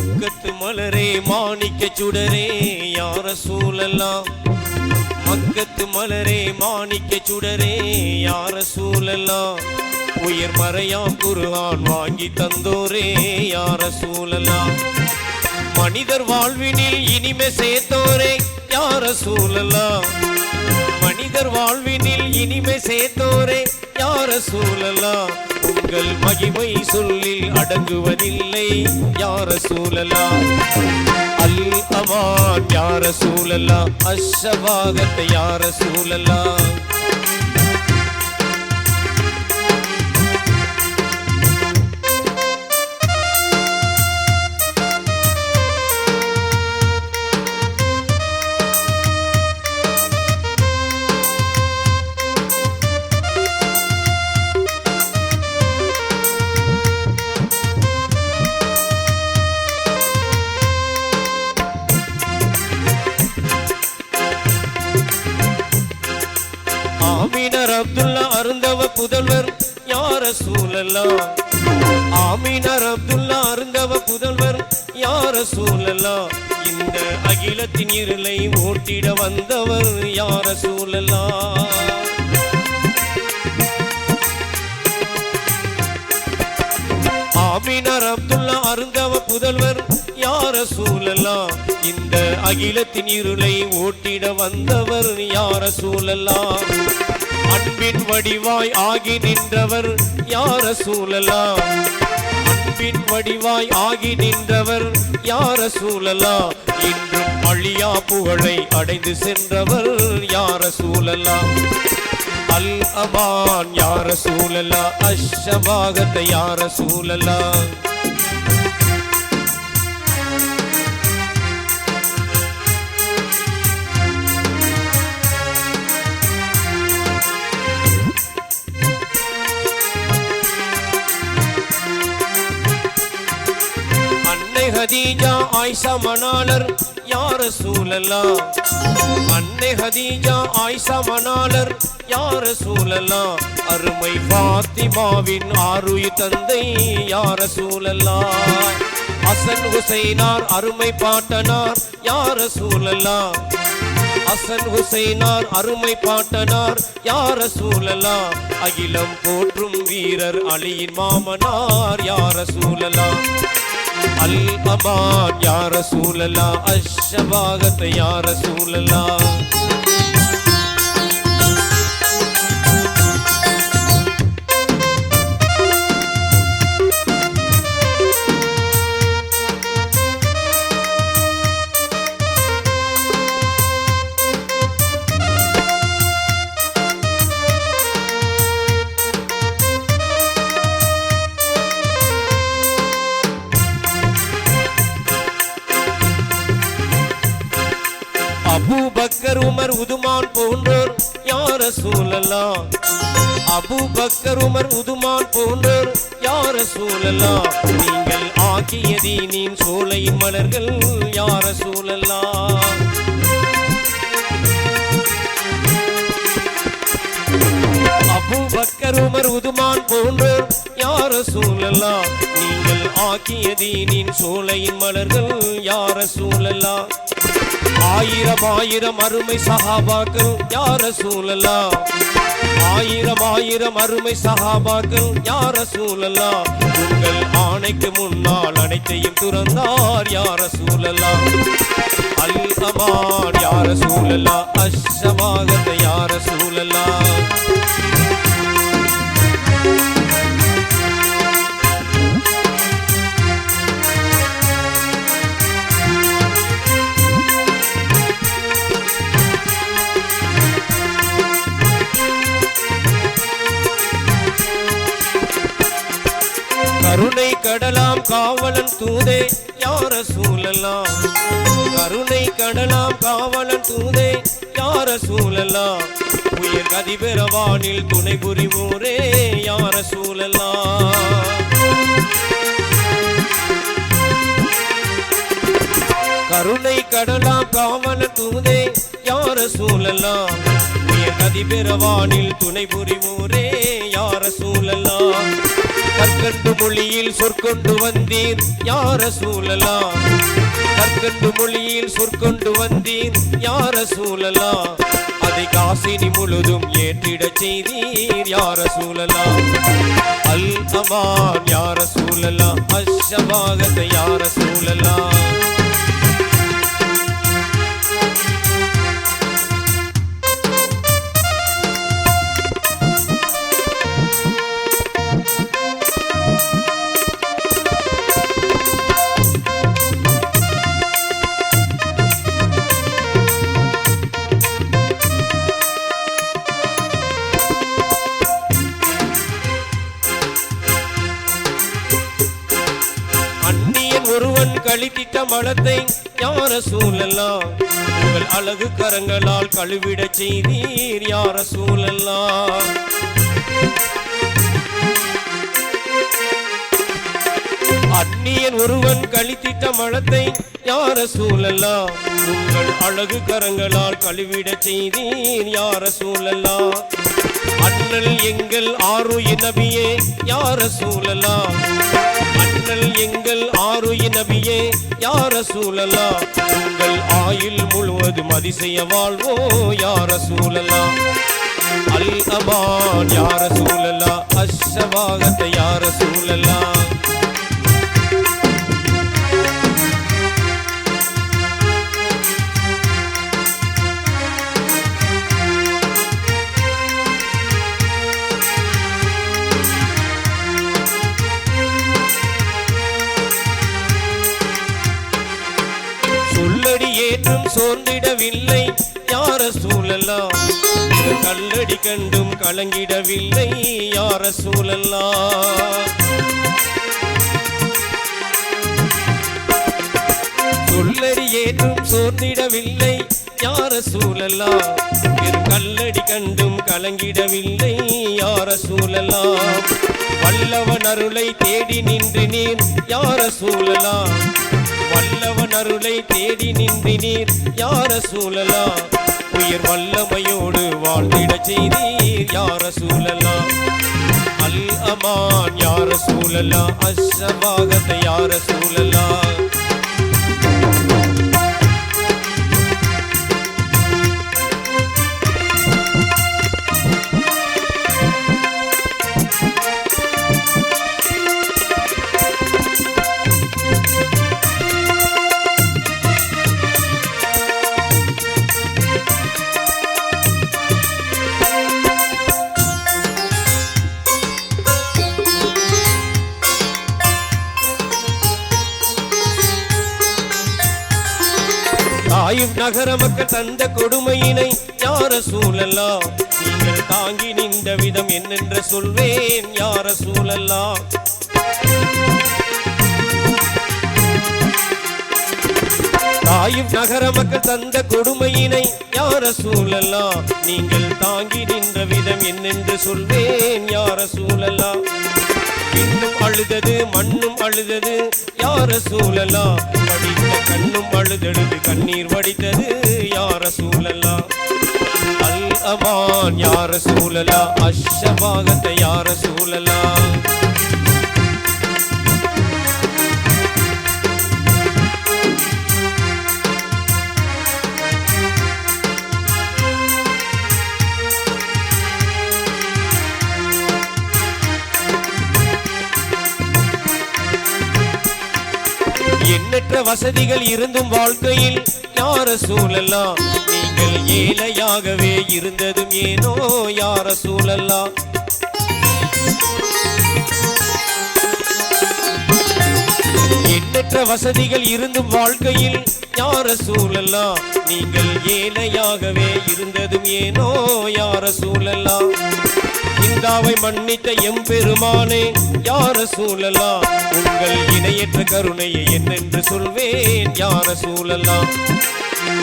மக்கத்து மலரே மாணிக்க சுடரே யா ரசூலல்லாஹ் மக்கத்து மலரே மாணிக்க சுடரே யா ரசூலல்லாஹ் உயர் மறையாம் குர்ஆன் வாங்கி தந்தோரே யா ரசூலல்லாஹ் மனிதர் வாழ்வினில் இனிமை சேர்த்தோரே யா ரசூலல்லாஹ் மனிதர் வாழ்வினில் இனிமை சேர்த்தோரே யா ரசூலல்லாஹ் உங்கள் மகிமை சொல்லில் அடங்குவதில்லை யா ரசூலல்லாஹ் அல் அமான் யா ரசூலல்லாஹ் அஷ்ஷபாகத் யா ரசூலல்லாஹ் ஆமீனர் அப்துல்லா அருந்தவ புதல்வர் யா ரசூலல்லாஹ் ஆமீனர் அப்துல்லா அருந்தவ புதல்வர் யா ரசூலல்லாஹ் இந்த அகிலத்தின் இருளை ஓட்டிட வந்தவர் யா ரசூலல்லாஹ் ஆமீனர் அப்துல்லா அருந்தவ புதல்வர் யா ரசூலல்லாஹ் இந்த அகிலத்தின் இருளை ஓட்டிட வந்தவர் யா ரசூலல்லாஹ் அன்பின் வடிவாய் ஆகி நின்றவர் யா ரசூலல்லாஹ் அன்பின் வடிவாய் ஆகி நின்றவர் யா ரசூலல்லாஹ் இன்றும் அழியா புகழை அடைந்து சென்றவர் யா ரசூலல்லாஹ் அல் அமான் யா ரசூலல்லாஹ் அஷ்ஷபாகத் யா ரசூலல்லாஹ் ஹதீஜா ஆயிஷா மணாளர் யா ரசூலல்லாஹ் அன்னை ஹதீஜா ஆயிஷா மணாளர் யா ரசூலல்லாஹ் அருமை ஃபாத்திமாவின் ஆருயிர் தந்தை யா ரசூலல்லாஹ் ஹசன் ஹுசைனார் அருமை பாட்டனார் யா ரசூலல்லாஹ் ஹசன் ஹுசைனார் அருமை பாட்டனார் யா ரசூலல்லாஹ் அகிலம் போற்றும் வீரர் அலியின் மாமனார் யா ரசூலல்லாஹ் அல் அமான் யா ரசூலல்லாஹ் அஷ்ஷபாகத் யா ரசூலல்லாஹ் அபூ பக்கர் உமர் உதுமான் போன்றோர் யா ரசூலல்லாஹ் அபூ பக்கர் உமர் உதுமான் போன்றோர் யா ரசூலல்லாஹ் நீங்கள் ஆக்கிய தீனின் சோலையின் மலர்கள் யா ரசூலல்லாஹ் அபூ பக்கர் உமர் உதுமான் போன்றோர் யா ரசூலல்லாஹ் நீங்கள் ஆக்கிய தீனின் சோலையின் மலர்கள் யா ரசூலல்லாஹ் ஆயிரம் ஆயிரம் அருமை சஹாபாக்கள் யா ரசூலல்லாஹ் ஆயிரம் ஆயிரம் அருமை சஹாபாக்கள் யா ரசூலல்லாஹ் உங்கள் ஆணைக்கு முன்னால் அனைத்தையும் துறந்தார் யா ரசூலல்லாஹ் அல் அமான் யா ரசூலல்லாஹ் அஷ்ஷபாகத் யா ரசூலல்லாஹ் கருணை கடலாம் காவலன் தூதே யா ரசூலல்லாஹ் கருணை கடலாம் காவலன் தூதே யா ரசூலல்லாஹ் உயர் கதிபெறவானில் துணை புரிவோரே யா ரசூலல்லாஹ் கருணை கடலாம் காவலன் தூதே யா ரசூலல்லாஹ் உயர் கதிபெறவானில் துணை புரிவோரே யா ரசூலல்லாஹ் கற்கண்டு மொழியில் சொற்கொண்டு வந்தீர் யார சூழலாம், கற்கண்டு மொழியில் சொற்கொண்டு வந்தீர் யார சூழலாம், அதை காசினி முழுதும் ஏற்றிடச் செய்தீர் யார சூழலாம். அல் அமான் யார சூழலாம், அஷ்ஷபாகத்தை யார சூழலாம். அந்நியன் ஒருவன் கழித்திட்ட மலத்தை யார சூழலாம், உங்கள் அழகு கரங்களால் கழுவிடச் செய்தீர் யார சூழலாம். அந்நியன் ஒருவன் கழித்திட்ட மலத்தை யார சூழலாம், உங்கள் அழகு கரங்களால் கழுவிடச் செய்தீர் யார சூழலாம். அண்ணல் எங்கள் ஆருயிர் நபியே யார சூழலாம், அண்ணல் எங்கள் ஆருயிர் நபியே யார சூழலாம், உங்கள் ஆயுள் முழுவதும் அதிசய வாழ்வோ யார சூழலாம். அல் அமான் யார சூழலாம், அஷ்ஷபாகத்தை யார சூழலாம். சொல்லடி ஏற்றும் சோர்ந்திடவில்லை யார சூழலாம், கல்லடி கண்டும் கலங்கிடவில்லை யார சூழலாம். சொல்லடி ஏற்றும் சோர்ந்திடவில்லை யார சூழலாம், கல்லடி கண்டும் கலங்கிடவில்லை யார சூழலாம். வல்லவன் அருளை தேடி நின்று நீர் யார சூழலாம், வல்லவன் அருளை தேடி நின்று நீர் யார சூழலாம், உயிர் வல்லமையோடு வாழ்ந்திடச் செய்தீர் யார சூழலாம். அல் அமான் யார சூழலாம், அஷ்ஷபாகத்தை யார சூழலாம். தாயிப் நகர மக்கள் தந்த கொடுமையினை யார சூழலாம், நீங்கள் தாங்கி நின்ற விதம் என்னென்று சொல்வேன் யார சூழலாம். தாயிப் நகர மக்கள் தந்த கொடுமையினை யார சூழலாம், நீங்கள் தாங்கி நின்ற விதம் என்னென்று சொல்வேன் யார சூழலாம். இன்னும் அழுதது மண்ணும் அழுதது யார சூழலாம், படித்த கண்ணும் அழுதெழுது கண்ணீர் வடித்தது யார சூழலாம். அல் அமான் யார சூழலாம், அஷ்ஷபாகத்தை யார சூழலாம். எண்ணற்ற வசதிகள் இருந்தும் வாழ்க்கையில் யார சூழலாம், நீங்கள் ஏழையாகவே இருந்ததும் ஏனோ யார சூழலாம். எண்ணற்ற வசதிகள் இருந்தும் வாழ்க்கையில் யார சூழலாம், நீங்கள் ஏழையாகவே இருந்ததும் ஏனோ யார சூழலாம். இந்தாவை மன்னித்த எம்பெருமானே யார சூழலாம், உங்கள் இணையற்ற கருணையை என்னென்று சொல்வேன் யார சூழலாம்.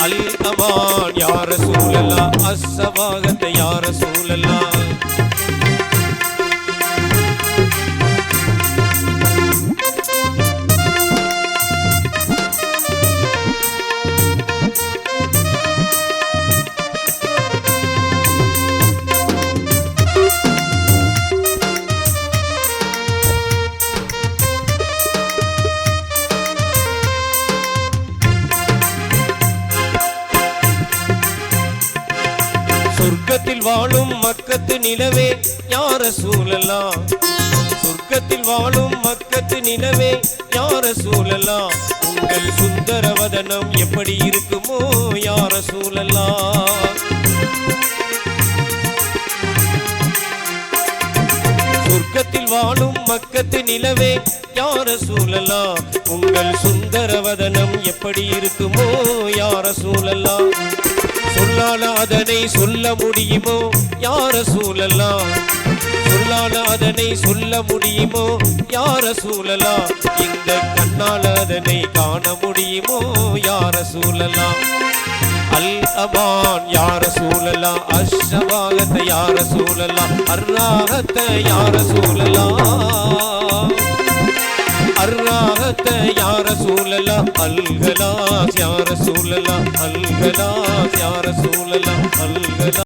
அல் அமான் யார சூழலாம், அஷ்ஷபாகத்தை யார சூழலாம். சொர்க்கத்தில் வாழும் மக்கத்து நிலவே யா ரசூலல்லாஹ் சொர்க்கத்தில் வாழும் மக்கத்து நிலவே யா ரசூலல்லாஹ் உங்கள் சுந்தர வதனம் எப்படி இருக்குமோ யா ரசூலல்லாஹ் சொர்க்கத்தில் வாழும் மக்கத்து நிலவே யா ரசூலல்லாஹ் உங்கள் சுந்தர வதனம் எப்படி இருக்குமோ யா ரசூலல்லாஹ் சொல்லால அதனை சொல்ல முடியுமோ யா ரசூலல்லாஹ் சொல்லால அதனை சொல்ல முடியுமோ யா ரசூலல்லாஹ் இந்த கண்ணால அதனை காண முடியுமோ யா ரசூலல்லாஹ் அல் அமான் யா ரசூலல்லாஹ் அஷ்ஷபாகத் யா ரசூலல்லாஹ் அர்ராஹத் யா ரசூலல்லாஹ் அர்ராஹத் யா ரசூலல்லாஹ் அல்கலாஸ் யா ரசூலல்லாஹ் அல்கலாஸ் யா ரசூலல்லாஹ் அல்கலாஸ்